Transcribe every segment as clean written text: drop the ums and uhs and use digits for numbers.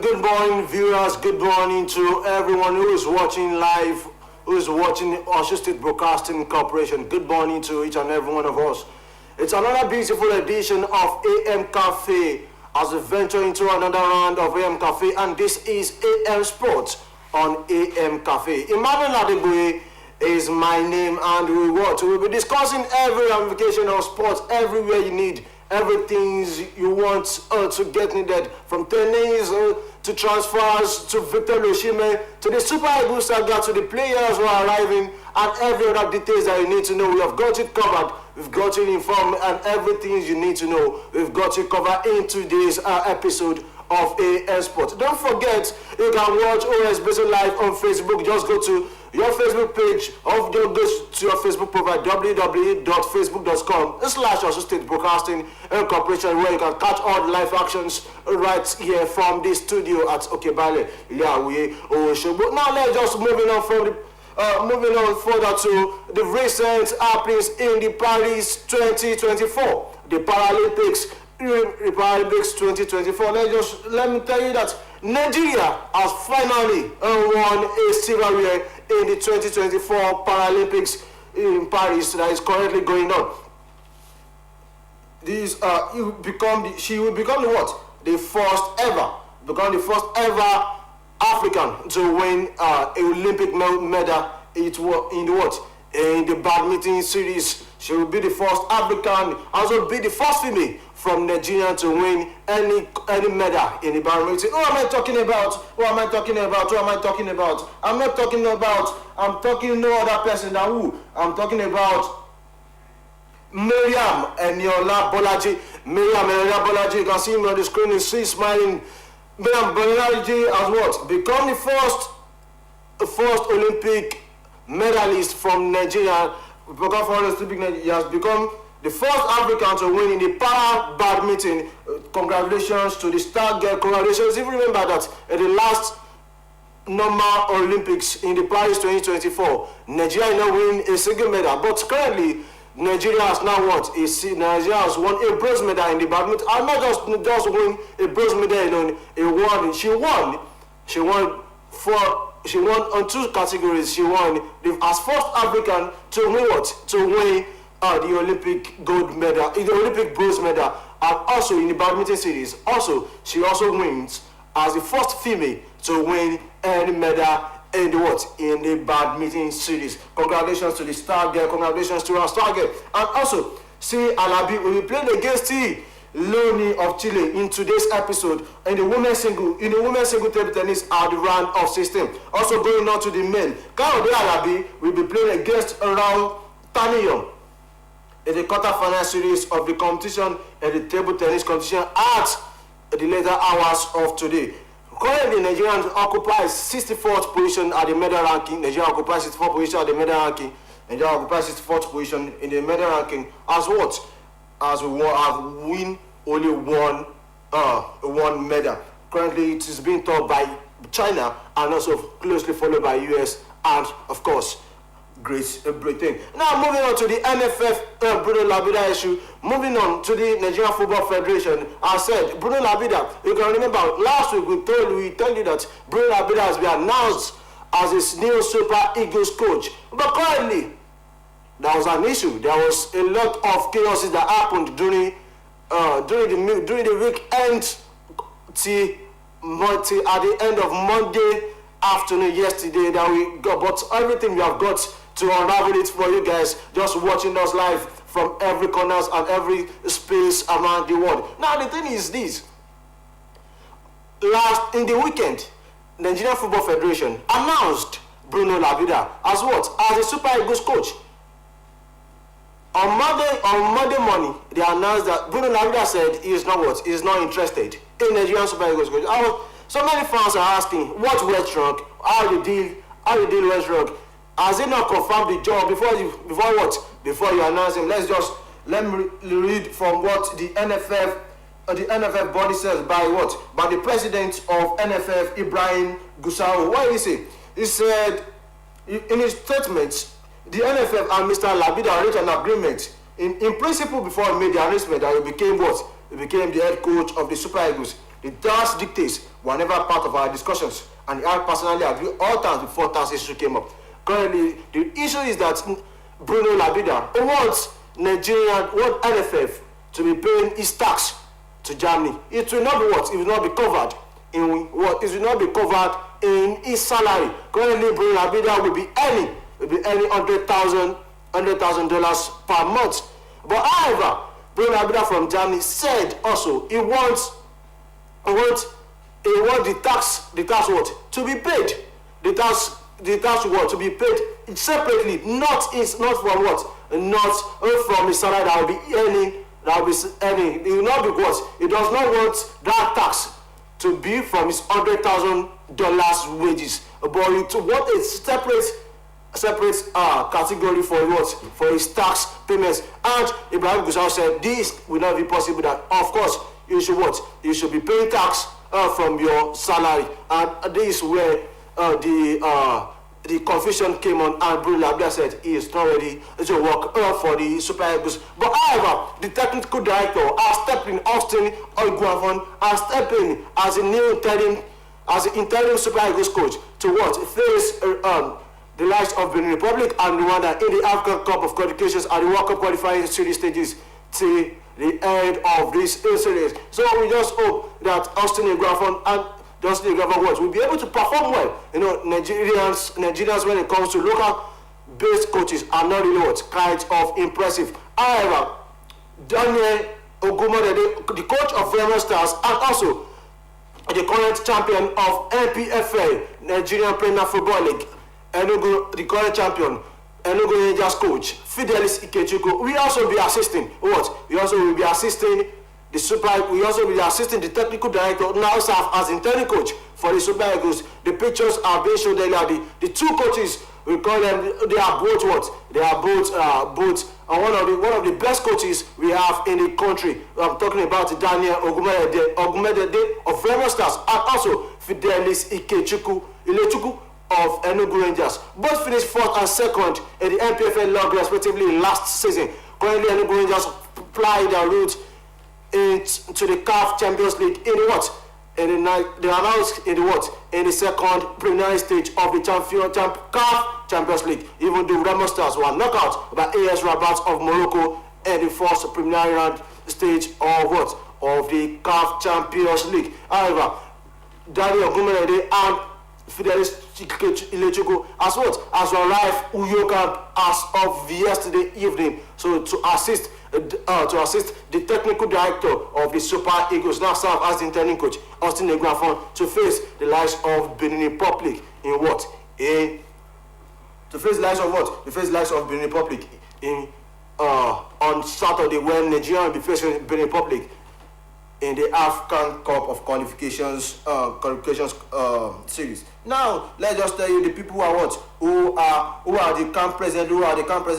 Good morning, viewers. Good morning to everyone who is watching live, who is watching Osun State Broadcasting Corporation. Good morning to each and every one of us. It's another beautiful edition of AM Cafe as we venture into another round of AM Cafe, and this is AM Sports on AM Cafe. Emmanuel Adeleke is my name, and we'll be discussing every ramification of sports everywhere you need. Everything you want to get needed, from tennis to transfers to Victor Osimhen to the Super Eagles saga to the players who are arriving and every other details that you need to know. We have got it covered, we've got it informed, and everything you need to know, we've got it covered in today's episode of AM Sports. Don't forget, you can watch OSBC live on Facebook. Just go to your Facebook page, or go to your Facebook profile, www.facebook.com/Osun State Broadcasting Corporation, where you can catch all the live actions right here from this studio at Okebale, Osogbo. Now let's just moving on further to the recent happenings in the Paris 2024, the Paralympics 2024. Let me tell you that Nigeria has finally won a silverware in the 2024 Paralympics in Paris that is currently going on. She will become the first ever African to win an Olympic medal in the badminton series. She will be the first African, also be the first female from Nigeria to win any medal in the badminton. Who am I talking about? I'm talking no other person than who? I'm talking about Miriam Eniola Bolaji. You can see me on the screen. She's smiling. Miriam Bolaji has what? Become the first Olympic medalist from Nigeria. He has become the first African to win in the para badminton. Congratulations to the star girl. Congratulations. If you remember that at the last normal Olympics in the Paris 2024, Nigeria did not win a single medal. But currently, Nigeria has now Nigeria has won a bronze medal in the badminton. And not just win a bronze medal alone. She won on two categories. She won as first African to win the Olympic gold medal, the Olympic bronze medal, and also in the badminton series. She also wins as the first female to win any medal in the badminton series. Congratulations to the star girl. Congratulations to our star girl. And also, see Alabi will be playing against Loni of Chile in today's episode in the women's single table tennis at the round of 16. Also going on to the men, Kayode Alabi will be playing against around Taniyon in the quarter-final series of the competition and the table tennis competition at the later hours of today. Currently, Nigeria occupies 64th position at the medal ranking. Nigeria occupies 64th position at the medal ranking. Nigeria occupies 64th position in the medal ranking as we have win only one medal. Currently, it is being taught by China and also closely followed by US and, of course, Great Britain. Now, moving on to the NFF Bruno Labida issue. Moving on to the Nigerian Football Federation. I said, Bruno Labida, you can remember last week we told you that Bruno Labida has been announced as his new Super Eagles coach. But currently, there was an issue. There was a lot of chaos that happened during the weekend at the end of Monday afternoon yesterday that we got. But everything we have got to unravel it for you guys, just watching us live from every corners and every space around the world. Now the thing is this: in the weekend, Nigerian Football Federation announced Bruno Labida as the Super Eagles coach. On Monday morning, they announced that Bruno Labida said he is not interested in Nigerian Super Eagles coach. So many fans are asking, what went wrong? How the deal went wrong? Has he not confirmed the job before you announce him? Let me read from what the NFF body says by the president of NFF, Ibrahim Gusau. What did he say? He said in his statement, the NFF and Mr. Labida reached an agreement in principle before he made the announcement that he became the head coach of the Super Eagles. It does dictate were never part of our discussions, and I personally agree all times before tax issue came up. Currently, the issue is that Bruno Labida wants NFF to be paying his tax to Germany. It will not be what? It will not be covered in what? It will not be covered in his salary. Currently, Bruno Labida will be earning $100,000 per month. But however, Bruno Labida from Germany said also he wants the tax what? To be paid. The tax what? To be paid separately, not from what? Not from the salary that will be earning. It will not be what? He does not want that tax to be from his $100,000 wages, but to what a separate category for what? For his tax payments. And Ibrahim Gusau said this will not be possible. That of course you should what? You should be paying tax from your salary, and this is where the confusion came on, and Bruno Labia said he is not ready to work for the Super Eagles. But however, the technical director has stepped in, Austin Oiguavon has stepped in as the interim Super Eagles coach to what? Face the likes of Benin Republic and Rwanda in the African Cup of Qualifications and the World Cup qualifying series stages till the end of this series. So we just hope that Austin Oiguavon and Justin Igavon will be able to perform well. You know, Nigerians when it comes to local based coaches are not really what? Kind of impressive. However, Daniel Ogumodede, the coach of Bremen Stars and also the current champion of NPFL, Nigerian Premier Football League, Enugu, the current champion, Enugu Rangers coach, Fidelis Ikechukwu, we also be assisting what? We also will be assisting the we also will be assisting the technical director, now serve as interim coach for the Super Eagles. The pictures are being shown earlier. The two coaches, we call them, they are both what? They are both one of the best coaches we have in the country. I'm talking about Daniel Ogumedede of Bremen Stars and also Fidelis Ikechukwu of Enugu Rangers. Both finished 4th and 2nd in the NPFL log respectively last season. Currently, Enugu Rangers ply their route into the CAF Champions League in what? They announced in the what? In the second preliminary stage of the CAF Champions League. Even the Remo Stars were knocked out by AS Rabat of Morocco in the first preliminary round stage of what? Of the CAF Champions League. However, Daniel Ogumedede and Fidelis Ikechukwu as what? As arrived Uyo camp as of yesterday evening. So to assist the technical director of the Super Eagles, now serve as the interim coach, Austin Oiguavon, to face the likes of Benin Republic in what? To face the likes of what? To face the likes of Benin Republic in on Saturday when Nigeria will be facing Benin Republic in the African Cup of Qualifications series. Now, let's just tell you the people who are what? Who are the camp president?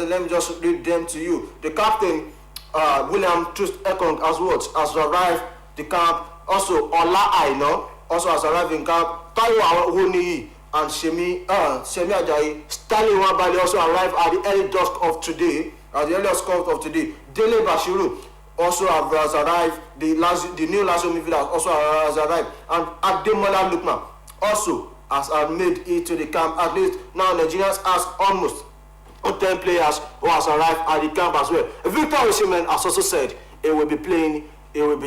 Let me just read them to you. The captain, William Trust Ekong, has arrived the camp. Also, Ola Aino also has arrived in camp. Taiwo Awoniyi and Semi Ajayi. Stanley Wambali also arrived at the early dusk of today. Dele Bashiru also has arrived. The new Lazio midfielder also has arrived, and Ademola Lookman also has made it to the camp. At least now Nigerians has almost 10 players who has arrived at the camp as well. Victor Osimhen has also said he will be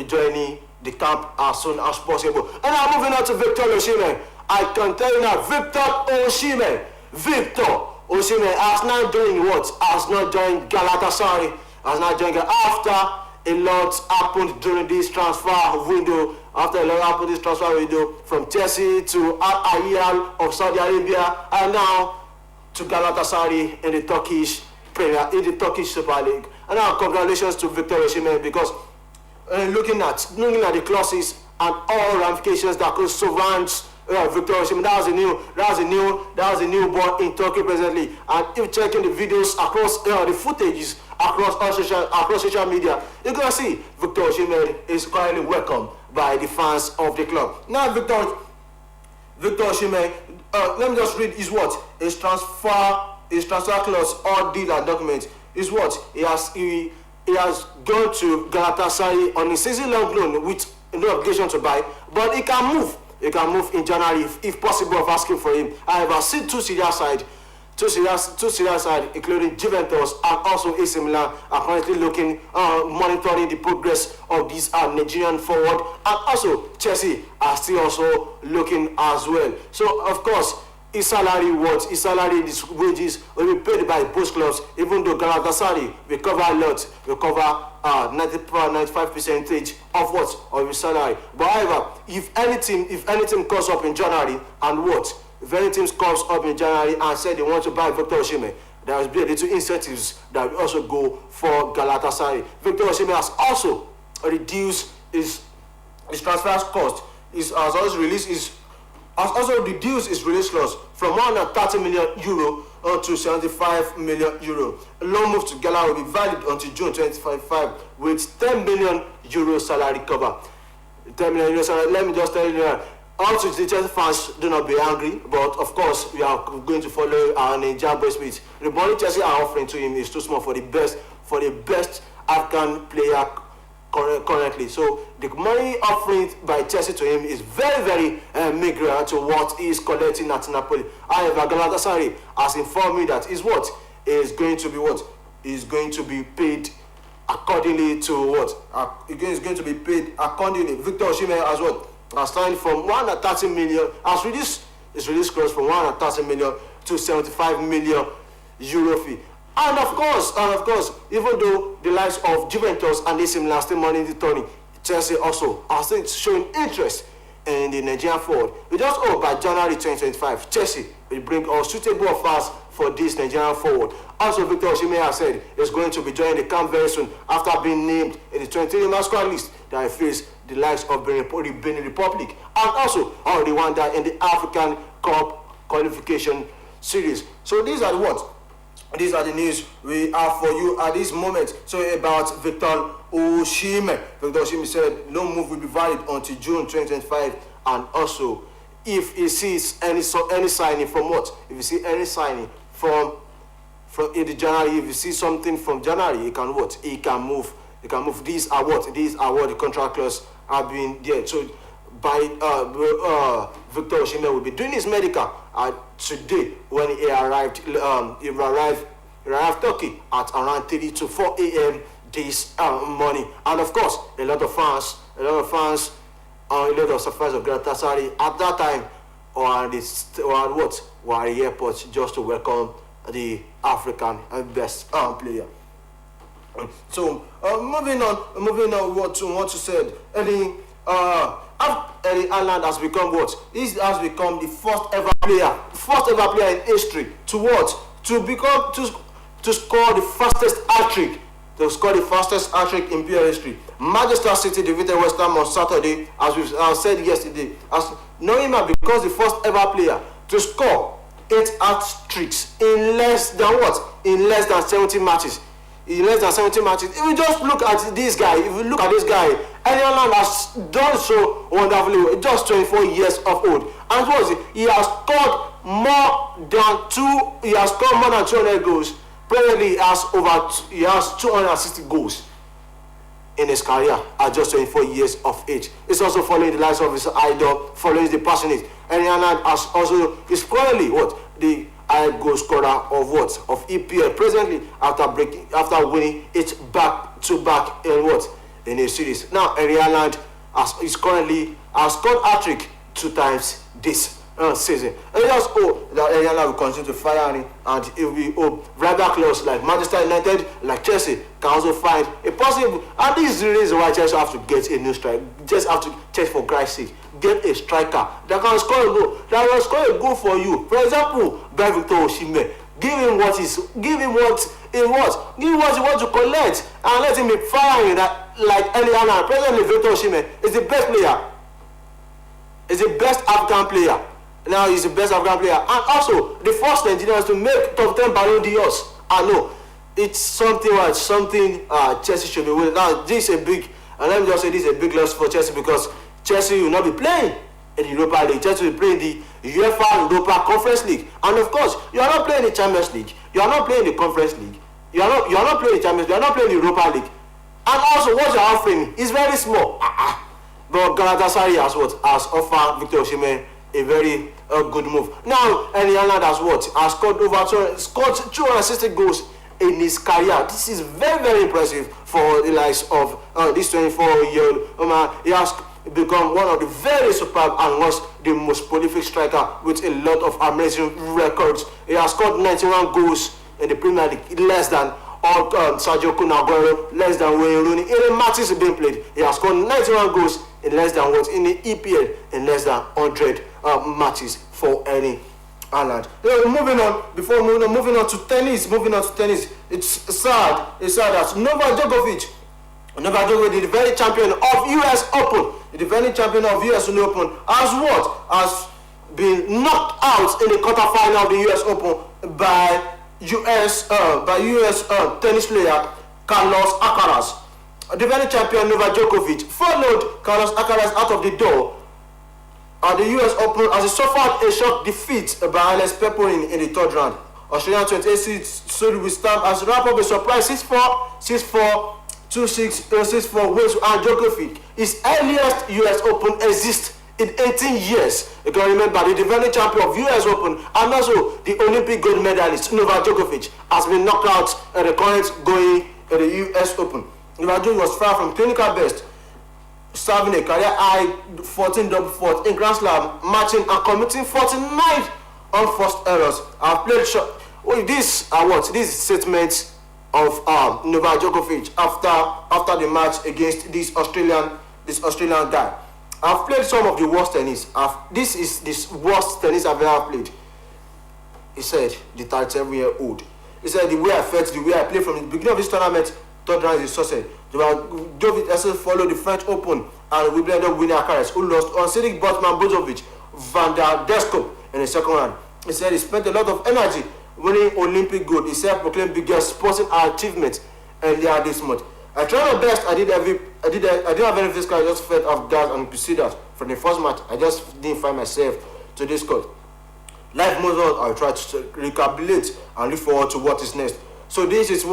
joining the camp as soon as possible. And now moving on to Victor Osimhen. I can tell you now, Victor Osimhen has now joined what? Has not joined Galatasaray. Has not joined after a lot happened during this transfer window. From Chelsea to Al Hilal of Saudi Arabia, and now to Galatasaray in the Turkish Super League. And now congratulations to Victor Osimhen, because looking at the clauses and all ramifications that could surround Victor Osimhen, that was a newborn in Turkey presently. And if checking the videos across the footages across social media, you can see Victor Osimhen is currently welcomed by the fans of the club. Now Victor Osimhen, let me just read his transfer clause or deal and document is what he has gone to Galatasaray on a season-long loan with no obligation to buy, but he can move. He can move in January if possible of asking for him. However, see two serious side, including Juventus and also AC Milan, are currently looking, monitoring the progress of this Nigerian forward, and also Chelsea are still also looking as well. So of course, his salary, his wages will be paid by both clubs, even though Galatasaray will cover a lot, will cover 95% of what? Of his salary. But however, if anything comes up in January and what? If any team comes up in January and said they want to buy Victor Osimhen, there will be a little incentives that will also go for Galatasaray. Victor Osimhen has also reduced his transfer cost. Has also reduced his release clause from 130 million euro to 75 million euro. A loan move to Gala will be valid until June 2025 with 10 million euro salary cover. 10 million euro salary. Let me just tell you that. Also, the Chelsea fans, do not be angry, but of course, we are going to follow our Nigerian boy speech. The money Chelsea are offering to him is too small for the best African player currently. So the money offering by Chelsea to him is very, very meager to what he is collecting at Napoli. However, Galatasaray has informed me that is going to be paid accordingly to what is going to be paid accordingly. Victor Osimhen as well has signed from 130 million, has reduced his release clause from 130 million to 75 million euro fee. And of course, even though the likes of Juventus and AC Milan are still money in the tourney, Chelsea also are still showing interest in the Nigerian forward. We just hope by January 2025, Chelsea will bring all suitable offers for this Nigerian forward. Also, Victor Osimhen has said he's going to be joining the camp very soon after being named in the 23-man squad list that he faced the likes of Benin Republic and also Rwanda in the African Cup qualification series. So these are the news we have for you at this moment. So about Victor Osimhen. Victor Osimhen said no move will be valid until June 2025, and also if he sees any signing from what? If you see any signing from in the January, if you see something from January, he can what? He can move. He can move. These are what the contract clause have been there. So by Victor Osimhen will be doing his medical today when he arrived. He arrived Turkey at around 3 to 4 a.m. this morning. And of course, a lot of fans, a lot of supporters of Galatasaray at that time were at the airport just to welcome the African best player. So moving on, what you said, Erling Haaland has become what? He has become the first ever player in history to score the fastest hat-trick. To score the fastest hat-trick in player history. Manchester City defeated West Ham on Saturday, as we said yesterday. As Neymar becomes the first ever player to score 8 hat-tricks in less than 70 matches. In less than 70 matches. If you just look at this guy, Erling Haaland has done so wonderfully. Just 24 years of old, and what is it? He has scored more than 200 goals. Presently, he has 260 goals in his career at just 24 years of age. He's also following the likes of his idol, following the passionate. Erling Haaland is currently the high goal scorer of EPL presently after winning it back to back in a series. Now Erling Haaland has scored hat-trick 2 times this season. And just hope that Erling Haaland will continue to fire him, and it will be rival clubs like Manchester United, like Chelsea can also find a possible. And this is the reason why Chelsea have to get a new striker. Just have to check for Christ's sake. Get a striker that can score a goal. That will score a goal for you. For example, buy Victor Osimhen. Give him what he wants to collect, and let him be firing that like Erling Haaland. Presently, Victor Osimhen is the best player. Is the best African player. Now he's the best African player, and also the first Nigerians to make top 10 Ballon d'Ors. I know it's something Chelsea should be winning. Now this is a big, and let me just say this is a big loss for Chelsea, because Chelsea will not be playing in the Europa League. Chelsea will play in the UEFA Europa Conference League, and of course you are not playing the Champions League. You are not playing the Conference League. You are not playing the Champions League. You are not playing the Europa League, and also what you are offering is very small. But Galatasaray has offered Victor Osimhen a very good move. Now, Erling Haaland has scored over 260 goals in his career. This is very, very impressive for the likes of this 24-year-old. He has become one of the very superb and was the most prolific striker with a lot of amazing records. He has scored 91 goals in the Premier League, less than Sergio Kun Aguero, less than Wayne Rooney. In the matches being played, he has scored 91 goals in less than in the EPL in less than 100 matches for any Haaland. Moving on to tennis. It's sad that Novak Djokovic, the defending champion of US Open, has been knocked out in the quarterfinal of the US Open by US tennis player Carlos Alcaraz. Defending champion Novak Djokovic followed Carlos Alcaraz out of the door at the US Open as he suffered a shock defeat by Alex Peporin in the third round. Australian 28 seeds stood with stamp as wrap up a surprise 6-4, 6-4, 2-6, 6-4 wins, and Djokovic, his earliest US Open exists in 18 years. You can remember the defending champion of US Open and also the Olympic gold medalist Novak Djokovic has been knocked out at the current going at the US Open. Novak Djokovic was far from clinical best, serving a career high 14 double fault in Grand Slam matching and committing 49 unforced errors. I've played shot. These statements of Novak Djokovic after the match against this Australian guy. I've played some of the worst tennis. This is the worst tennis I've ever played. He said, the 37-year-old. He said, the way I felt, the way I played from the beginning of this tournament, third round is a success. Djokovic also followed the French Open and we ended up winning Alcaraz, who lost on Cedric Botman Bozovic Van der Deskop in the second round. He said he spent a lot of energy winning Olympic gold, his self-proclaimed biggest sporting achievement earlier this month. I tried my best. I didn't have any physical. I just felt off guard and proceeded that from the first match. I just didn't find myself to this court. Life moves on. I'll try to recapitulate and look forward to what is next. So this is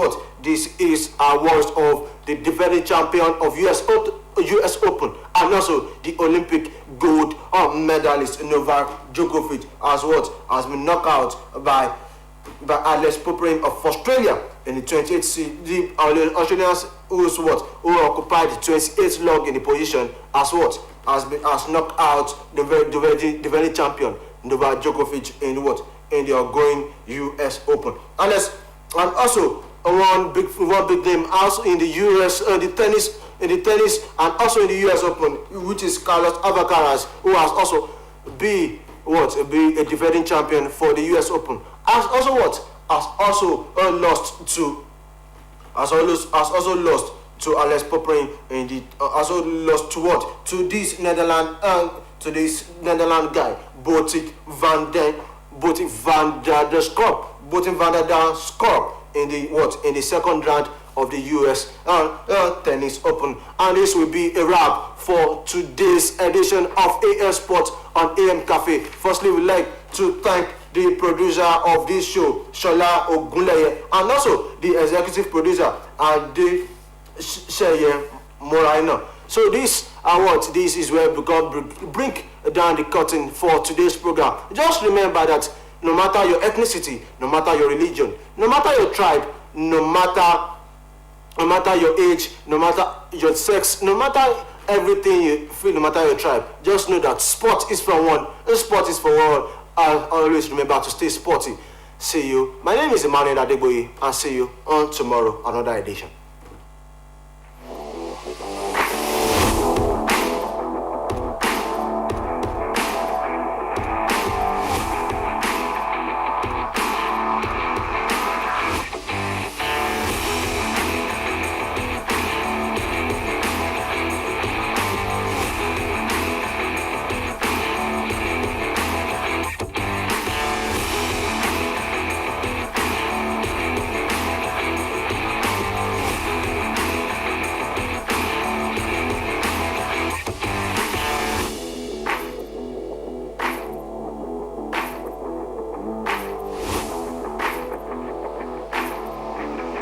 our words of the defending champion of US Open and also the Olympic gold medalist Novak Djokovic has been knocked out by Alex Peporin of Australia in the 28th seed. The Australians who occupied the 28th log in the position has knocked out the defending champion Novak Djokovic in the ongoing US Open. And also one big name also in the US the tennis and also in the US Open, which is Carlos Alcaraz, who has also be a defending champion for the US Open. Has also lost to Alex Peporin in the also lost to this Netherlands guy Botic van der Skorp in the second round of the US Tennis Open. And this will be a wrap for today's edition of AL Sports on AM Cafe. Firstly, we'd like to thank the producer of this show, Shola Ogunleye, and also the executive producer, Ade Sheye Moraina. So this is where we bring down the curtain for today's program. Just remember that no matter your ethnicity, no matter your religion, no matter your tribe, no matter your age, no matter your sex, no matter everything you feel, no matter your tribe, just know that sport is for one, and sport is for all. And always remember to stay sporty. See you. My name is Emmanuel Adegboye, and see you on tomorrow, another edition.